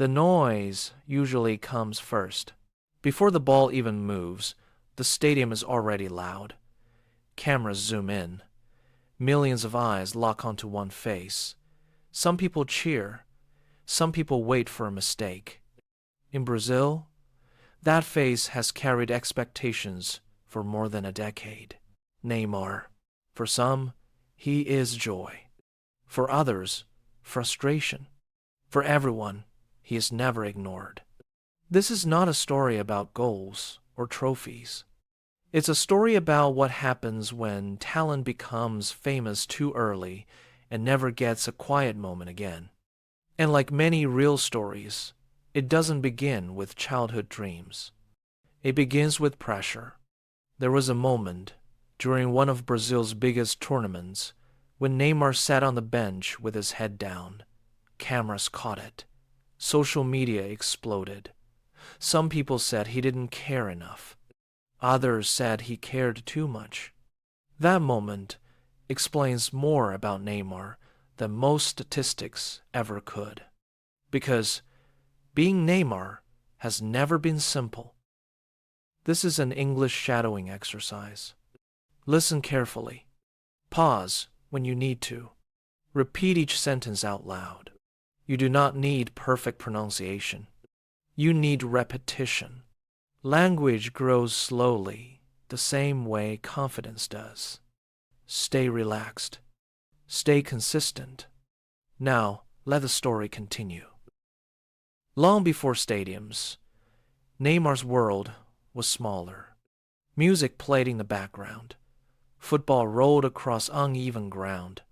The noise usually comes first. Before the ball even moves, the stadium is already loud. Cameras zoom in. Millions of eyes lock onto one face. Some people cheer. Some people wait for a mistake. In Brazil, that face has carried expectations for more than a decade. Neymar. For some, he is joy. For others, frustration. For everyone, he is never ignored. This is not a story about goals or trophies. It's a story about what happens when talent becomes famous too early and never gets a quiet moment again. And like many real stories, it doesn't begin with childhood dreams. It begins with pressure. There was a moment during one of Brazil's biggest tournaments when Neymar sat on the bench with his head down. Cameras caught it. Social media exploded. Some people said he didn't care enough. Others said he cared too much. That moment explains more about Neymar than most statistics ever could. Because being Neymar has never been simple. This is an English shadowing exercise. Listen carefully. Pause when you need to. Repeat each sentence out loud. You do not need perfect pronunciation. You need repetition. Language grows slowly, the same way confidence does. Stay relaxed. Stay consistent. Now, let the story continue. Long before stadiums, Neymar's world was smaller. Music played in the background. Football rolled across uneven ground.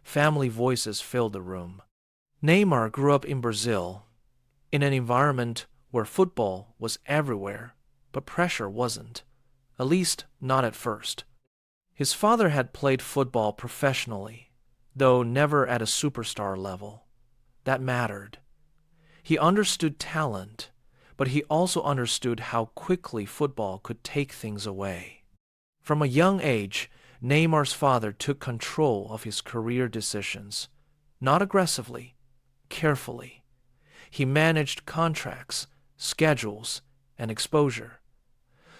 Family voices filled the room. Neymar grew up in Brazil, in an environment where football was everywhere, but pressure wasn't, at least not at first. His father had played football professionally, though never at a superstar level. That mattered. He understood talent, but he also understood how quickly football could take things away. From a young age, Neymar's father took control of his career decisions, not aggressively, carefully. He managed contracts, schedules, and exposure.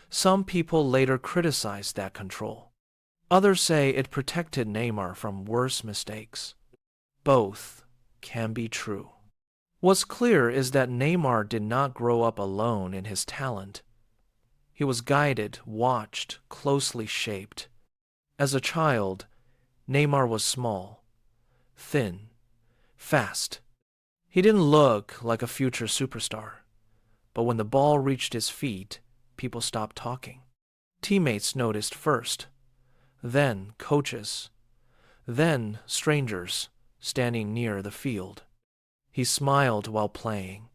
Some people later criticized that control. Others say it protected Neymar from worse mistakes. Both can be true. What's clear is that Neymar did not grow up alone in his talent. He was guided, watched, closely shaped. As a child, Neymar was small, thin, fast. He didn't look like a future superstar. But when the ball reached his feet, people stopped talking. Teammates noticed first, then coaches, then strangers standing near the field. He smiled while playing.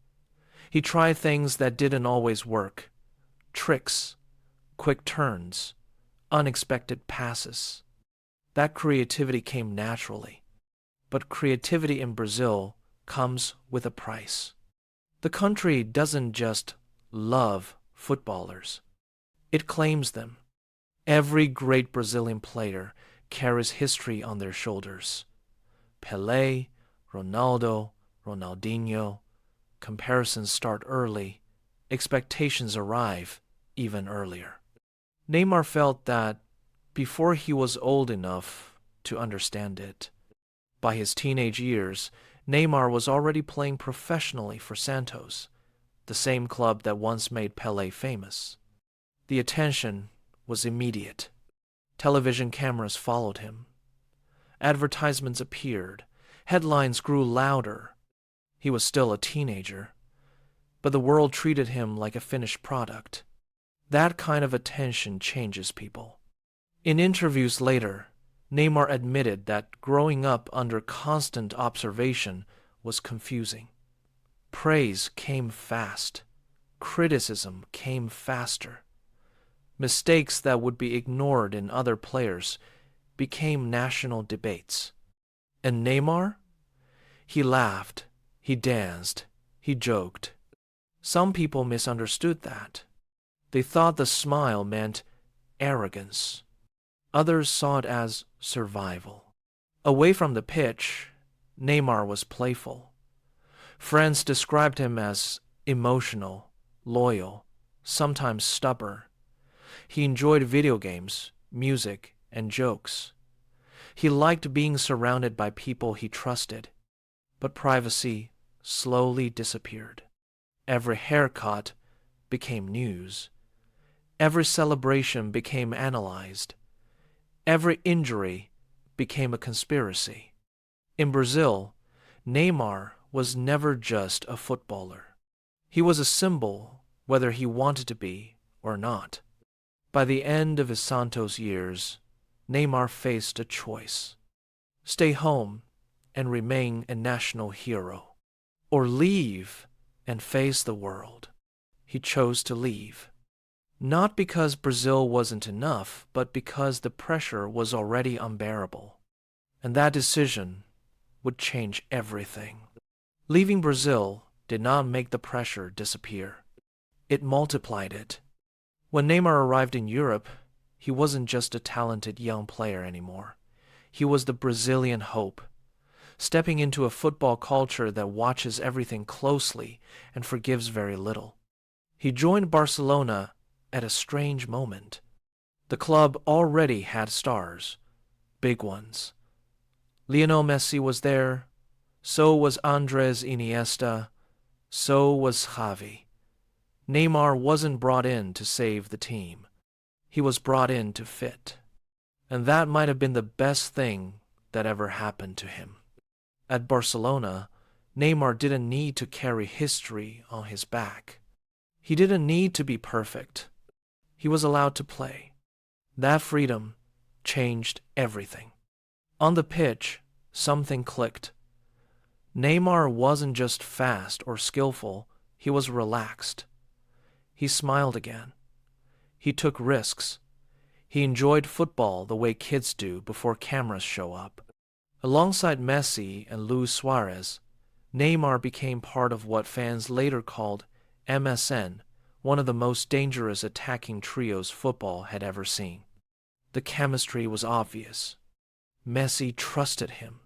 He tried things that didn't always work. Tricks, quick turns, unexpected passes. That creativity came naturally. But creativity in Brazil comes with a price. The country doesn't just love footballers. It claims them. Every great Brazilian player carries history on their shoulders. Pelé, Ronaldo, Ronaldinho. Comparisons start early. Expectations arrive even earlier. Neymar felt that before he was old enough to understand it. By his teenage years, Neymar was already playing professionally for Santos, the same club that once made Pelé famous. The attention was immediate. Television cameras followed him. Advertisements appeared. Headlines grew louder. He was still a teenager, but the world treated him like a finished product. That kind of attention changes people. In interviews later, Neymar admitted that growing up under constant observation was confusing. Praise came fast. Criticism came faster. Mistakes that would be ignored in other players became national debates. And Neymar? He laughed, he danced, he joked. Some people misunderstood that. They thought the smile meant arrogance. Others saw it as survival. Away from the pitch, Neymar was playful. Friends described him as emotional, loyal, sometimes stubborn. He enjoyed video games, music, and jokes. He liked being surrounded by people he trusted, but privacy slowly disappeared. Every haircut became news. Every celebration became analyzed. Every injury became a conspiracy. In Brazil, Neymar was never just a footballer. He was a symbol, whether he wanted to be or not. By the end of his Santos years, Neymar faced a choice: stay home and remain a national hero, or leave and face the world. He chose to leave. Not because Brazil wasn't enough, but because the pressure was already unbearable. And that decision would change everything. Leaving Brazil did not make the pressure disappear. It multiplied it. When Neymar arrived in Europe, he wasn't just a talented young player anymore. He was the Brazilian hope, stepping into a football culture that watches everything closely and forgives very little. He joined Barcelona at a strange moment. The club already had stars, big ones. Lionel Messi was there, so was Andres Iniesta, so was Xavi. Neymar wasn't brought in to save the team. He was brought in to fit. And that might have been the best thing that ever happened to him. At Barcelona, Neymar didn't need to carry history on his back. He didn't need to be perfect. He was allowed to play. That freedom changed everything. On the pitch, something clicked. Neymar wasn't just fast or skillful, he was relaxed. He smiled again. He took risks. He enjoyed football the way kids do before cameras show up. Alongside Messi and Luis Suarez, Neymar became part of what fans later called MSN, one of the most dangerous attacking trios football had ever seen. The chemistry was obvious. Messi trusted him.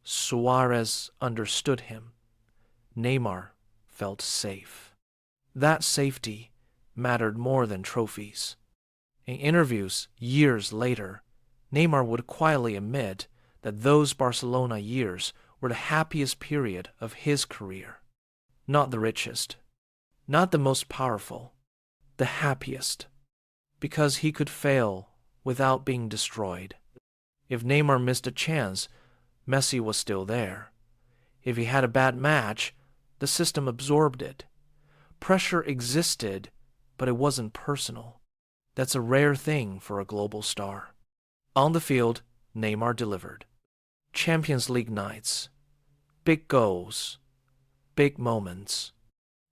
Suarez understood him. Neymar felt safe. That safety mattered more than trophies. In interviews years later, Neymar would quietly admit that those Barcelona years were the happiest period of his career. Not the richest, not the most powerful, the happiest, because he could fail without being destroyed. If Neymar missed a chance, Messi was still there. If he had a bad match, the system absorbed it. Pressure existed, but it wasn't personal. That's a rare thing for a global star. On the field, Neymar delivered. Champions League nights, big goals, big moments.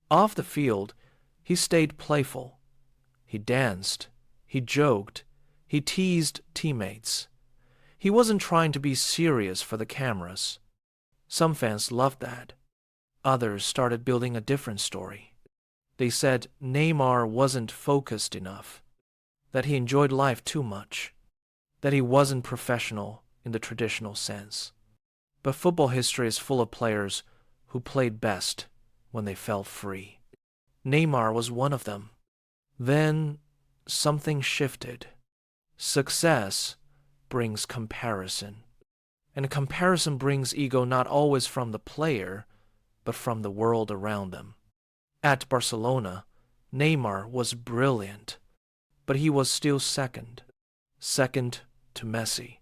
Off the field, he stayed playful. He danced, he joked, he teased teammates. He wasn't trying to be serious for the cameras. Some fans loved that. Others started building a different story. They said Neymar wasn't focused enough, that he enjoyed life too much, that he wasn't professional in the traditional sense. But football history is full of players who played best when they felt free. Neymar was one of them. Then something shifted. Success brings comparison. And comparison brings ego not always from the player, but from the world around them. At Barcelona, Neymar was brilliant, but he was still second to Messi.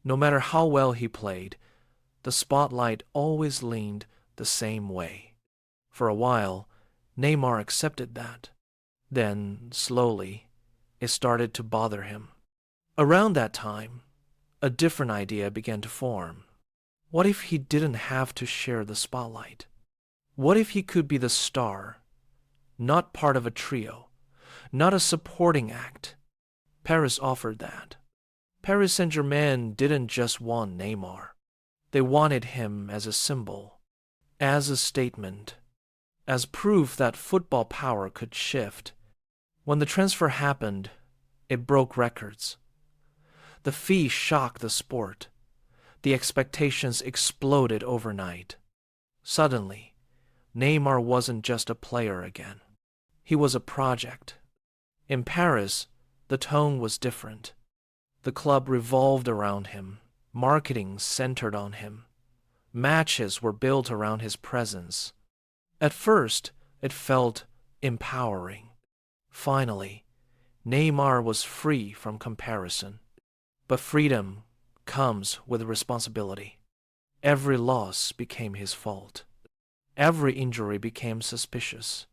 No matter how well he played, the spotlight always leaned the same way. For a while, Neymar accepted that. Then, slowly, it started to bother him. Around that time, a different idea began to form. What if he didn't have to share the spotlight? What if he could be the star, not part of a trio, not a supporting act? Paris offered that. Paris Saint-Germain didn't just want Neymar. They wanted him as a symbol, as a statement, as proof that football power could shift. When the transfer happened, it broke records. The fee shocked the sport. The expectations exploded overnight. Suddenly, Neymar wasn't just a player again. He was a project. In Paris, the tone was different. The club revolved around him. Marketing centered on him. Matches were built around his presence. At first, it felt empowering. Finally, Neymar was free from comparison. But freedom comes with responsibility. Every loss became his fault. Every injury became suspicious.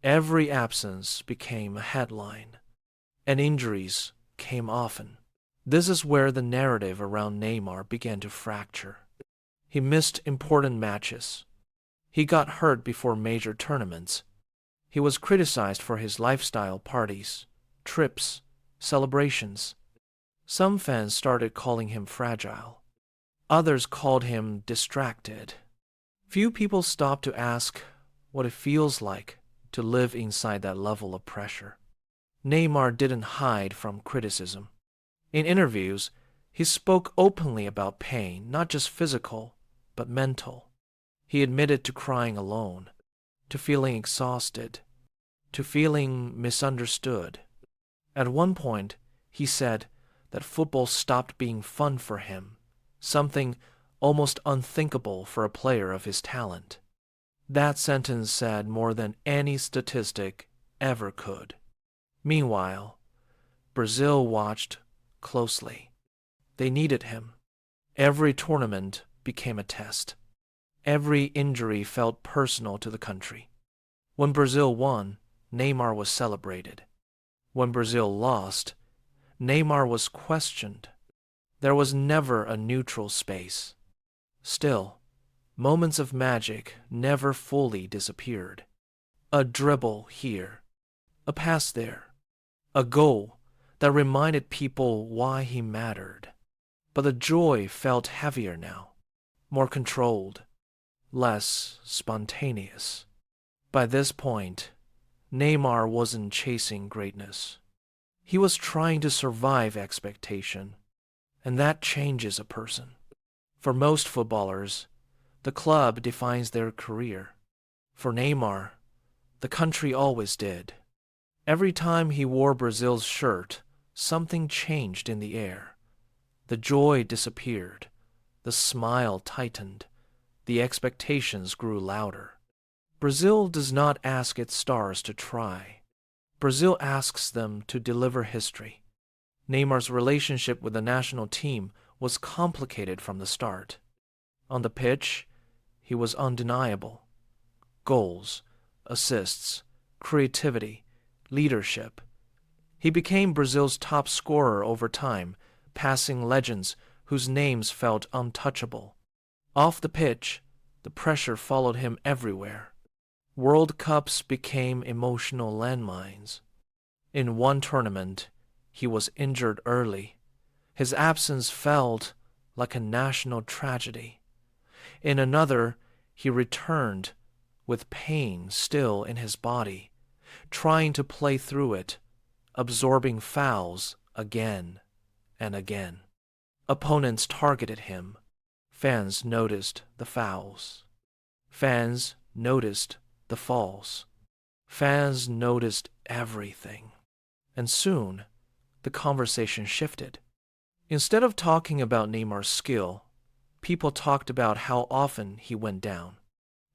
Every absence became a headline. And injuries came often. This is where the narrative around Neymar began to fracture. He missed important matches. He got hurt before major tournaments. He was criticized for his lifestyle parties, trips, celebrations. Some fans started calling him fragile. Others called him distracted. Few people stopped to ask what it feels like to live inside that level of pressure. Neymar didn't hide from criticism. In interviews, he spoke openly about pain, not just physical, but mental. He admitted to crying alone, to feeling exhausted, to feeling misunderstood. At one point, he said that football stopped being fun for him, something almost unthinkable for a player of his talent. That sentence said more than any statistic ever could. Meanwhile, Brazil watched closely. They needed him. Every tournament became a test. Every injury felt personal to the country. When Brazil won, Neymar was celebrated. When Brazil lost, Neymar was questioned. There was never a neutral space. Still, moments of magic never fully disappeared. A dribble here, a pass there, a goal that reminded people why he mattered. But the joy felt heavier now, more controlled, less spontaneous. By this point, Neymar wasn't chasing greatness. He was trying to survive expectation, and that changes a person. For most footballers, the club defines their career. For Neymar, the country always did. Every time he wore Brazil's shirt, something changed in the air. The joy disappeared, the smile tightened, the expectations grew louder. Brazil does not ask its stars to try. Brazil asks them to deliver history. Neymar's relationship with the national team was complicated from the start. On the pitch, he was undeniable. Goals, assists, creativity, leadership. He became Brazil's top scorer over time, passing legends whose names felt untouchable. Off the pitch, the pressure followed him everywhere. World Cups became emotional landmines. In one tournament, he was injured early. His absence felt like a national tragedy. In another, he returned with pain still in his body, trying to play through it, absorbing fouls again and again. Opponents targeted him. Fans noticed the fouls. Fans noticed the falls. Fans noticed everything. And soon, the conversation shifted. Instead of talking about Neymar's skill, people talked about how often he went down.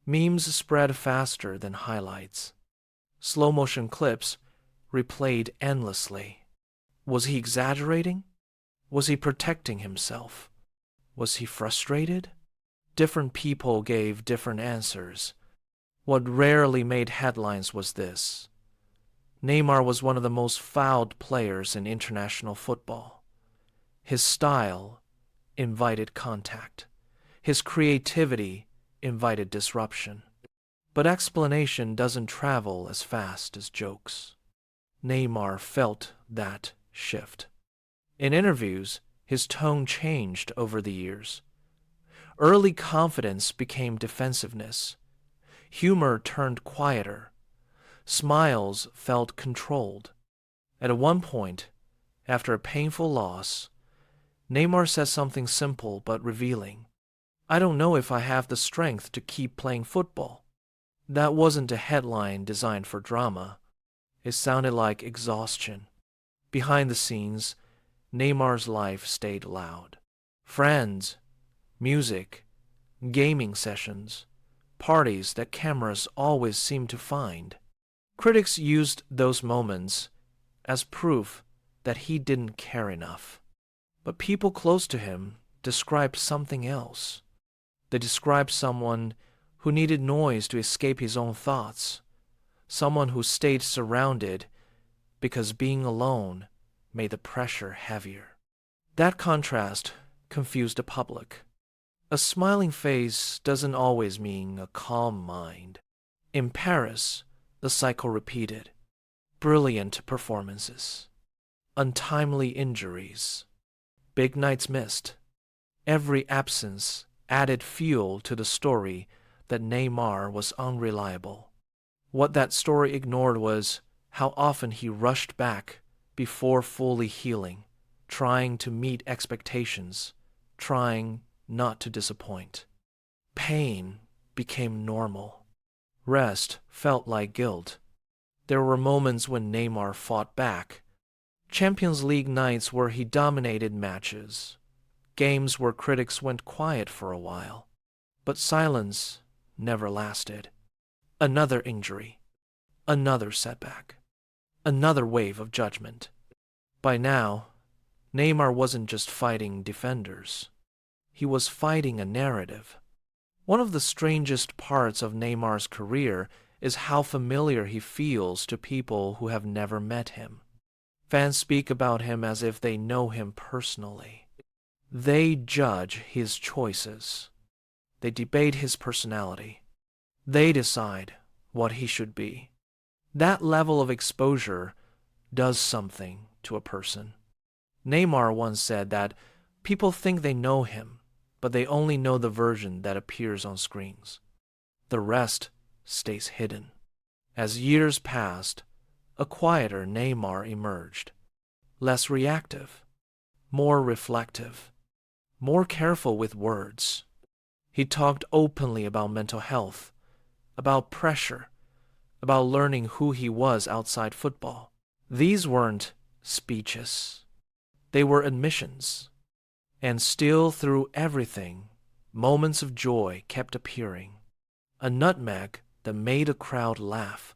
Memes spread faster than highlights. Slow-motion clips replayed endlessly. Was he exaggerating? Was he protecting himself? Was he frustrated? Different people gave different answers. What rarely made headlines was this: Neymar was one of the most fouled players in international football. His style invited contact. His creativity invited disruption. But explanation doesn't travel as fast as jokes. Neymar felt that shift. In interviews, his tone changed over the years. Early confidence became defensiveness. Humor turned quieter. Smiles felt controlled. At one point, after a painful loss, Neymar said something simple but revealing. "I don't know if I have the strength to keep playing football." That wasn't a headline designed for drama. It sounded like exhaustion. Behind the scenes, Neymar's life stayed loud. Friends, music, gaming sessions, parties that cameras always seemed to find. Critics used those moments as proof that he didn't care enough. But people close to him described something else. They described someone who needed noise to escape his own thoughts, someone who stayed surrounded because being alone made the pressure heavier. That contrast confused the public. A smiling face doesn't always mean a calm mind. In Paris, the cycle repeated. Brilliant performances, untimely injuries, big nights missed. Every absence added fuel to the story that Neymar was unreliable. What that story ignored was how often he rushed back before fully healing, trying to meet expectations, trying not to disappoint. Pain became normal. Rest felt like guilt. There were moments when Neymar fought back. Champions League nights where he dominated matches. Games where critics went quiet for a while. But silence never lasted. Another injury. Another setback. Another wave of judgment. By now, Neymar wasn't just fighting defenders. He was fighting a narrative. One of the strangest parts of Neymar's career is how familiar he feels to people who have never met him. Fans speak about him as if they know him personally. They judge his choices. They debate his personality. They decide what he should be. That level of exposure does something to a person. Neymar once said that people think they know him, but they only know the version that appears on screens. The rest stays hidden. As years passed, a quieter Neymar emerged, less reactive, more reflective, more careful with words. He talked openly about mental health, about pressure, about learning who he was outside football. These weren't speeches. They were admissions. And still through everything, moments of joy kept appearing. A nutmeg that made a crowd laugh.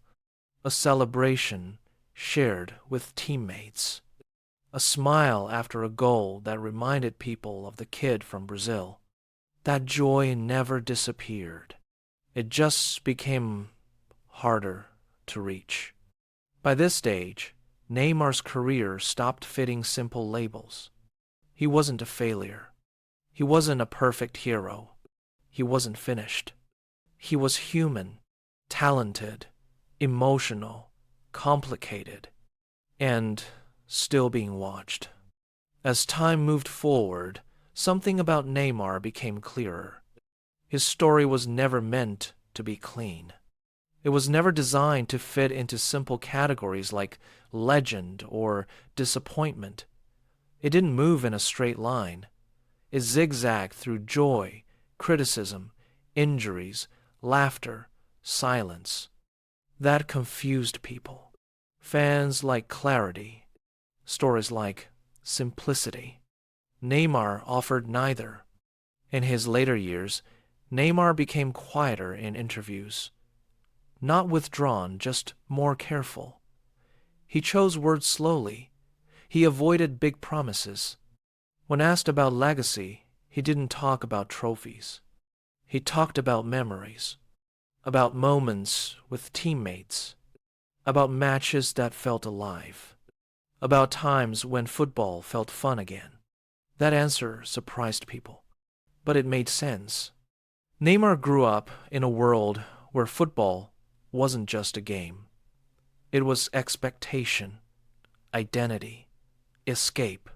A celebration shared with teammates. A smile after a goal that reminded people of the kid from Brazil. That joy never disappeared. It just became harder to reach. By this stage, Neymar's career stopped fitting simple labels. He wasn't a failure. He wasn't a perfect hero. He wasn't finished. He was human, talented, emotional, complicated, and still being watched. As time moved forward, something about Neymar became clearer. His story was never meant to be clean. It was never designed to fit into simple categories like legend or disappointment. It didn't move in a straight line. It zigzagged through joy, criticism, injuries, laughter, silence. That confused people. Fans like clarity. Stories like simplicity. Neymar offered neither. In his later years, Neymar became quieter in interviews. Not withdrawn, just more careful. He chose words slowly. He avoided big promises. When asked about legacy, he didn't talk about trophies. He talked about memories, about moments with teammates, about matches that felt alive, about times when football felt fun again. That answer surprised people, but it made sense. Neymar grew up in a world where football wasn't just a game. It was expectation, identity, escape,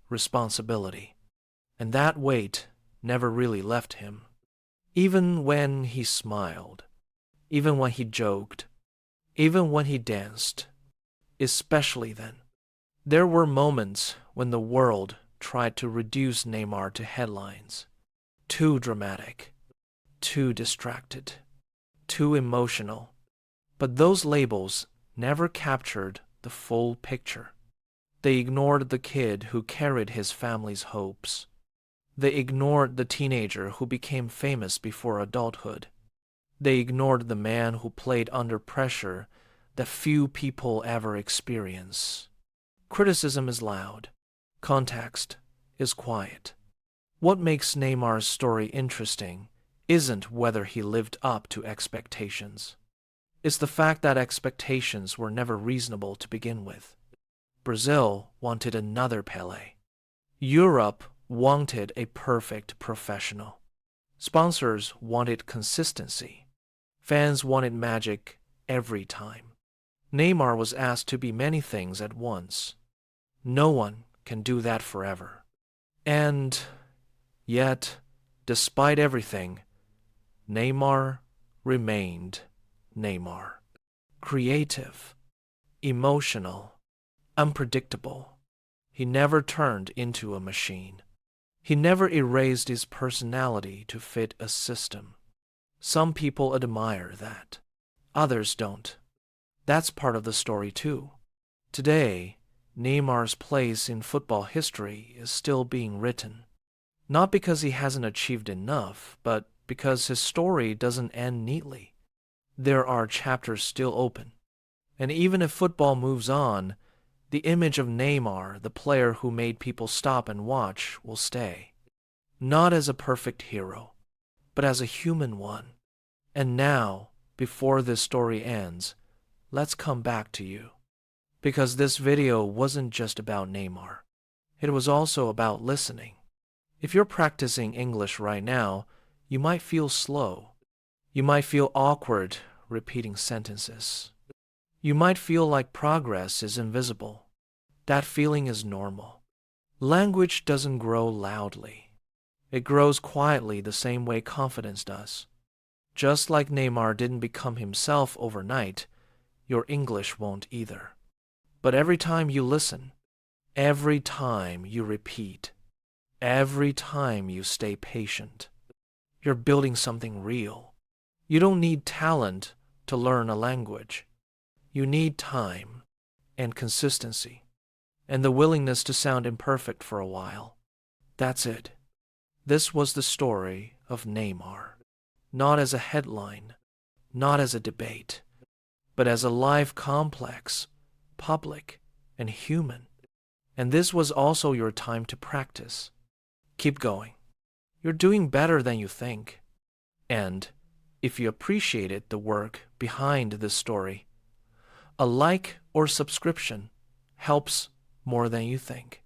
responsibility. And that weight never really left him. Even when he smiled, even when he joked, even when he danced, especially then. There were moments when the world tried to reduce Neymar to headlines. Too dramatic, too distracted, too emotional. But those labels never captured the full picture. They ignored the kid who carried his family's hopes. They ignored the teenager who became famous before adulthood. They ignored the man who played under pressure that few people ever experience. Criticism is loud. Context is quiet. What makes Neymar's story interesting isn't whether he lived up to expectations. It's the fact that expectations were never reasonable to begin with. Brazil wanted another Pelé. Europe wanted a perfect professional. Sponsors wanted consistency. Fans wanted magic every time. Neymar was asked to be many things at once. No one can do that forever. And yet, despite everything, Neymar remained Neymar. Creative, emotional, unpredictable. He never turned into a machine. He never erased his personality to fit a system. Some people admire that. Others don't. That's part of the story too. Today, Neymar's place in football history is still being written. Not because he hasn't achieved enough, but because his story doesn't end neatly. There are chapters still open. And even if football moves on, the image of Neymar, the player who made people stop and watch, will stay. Not as a perfect hero, but as a human one. And now, before this story ends, let's come back to you. Because this video wasn't just about Neymar. It was also about listening. If you're practicing English right now, you might feel slow. You might feel awkward repeating sentences. You might feel like progress is invisible. That feeling is normal. Language doesn't grow loudly. It grows quietly the same way confidence does. Just like Neymar didn't become himself overnight, your English won't either. But every time you listen, every time you repeat, every time you stay patient, you're building something real. You don't need talent to learn a language. You need time and consistency and the willingness to sound imperfect for a while. That's it. This was the story of Neymar. Not as a headline, not as a debate, but as a life complex, public, and human. And this was also your time to practice. Keep going. You're doing better than you think. And if you appreciated the work behind this story, a like or subscription helps more than you think.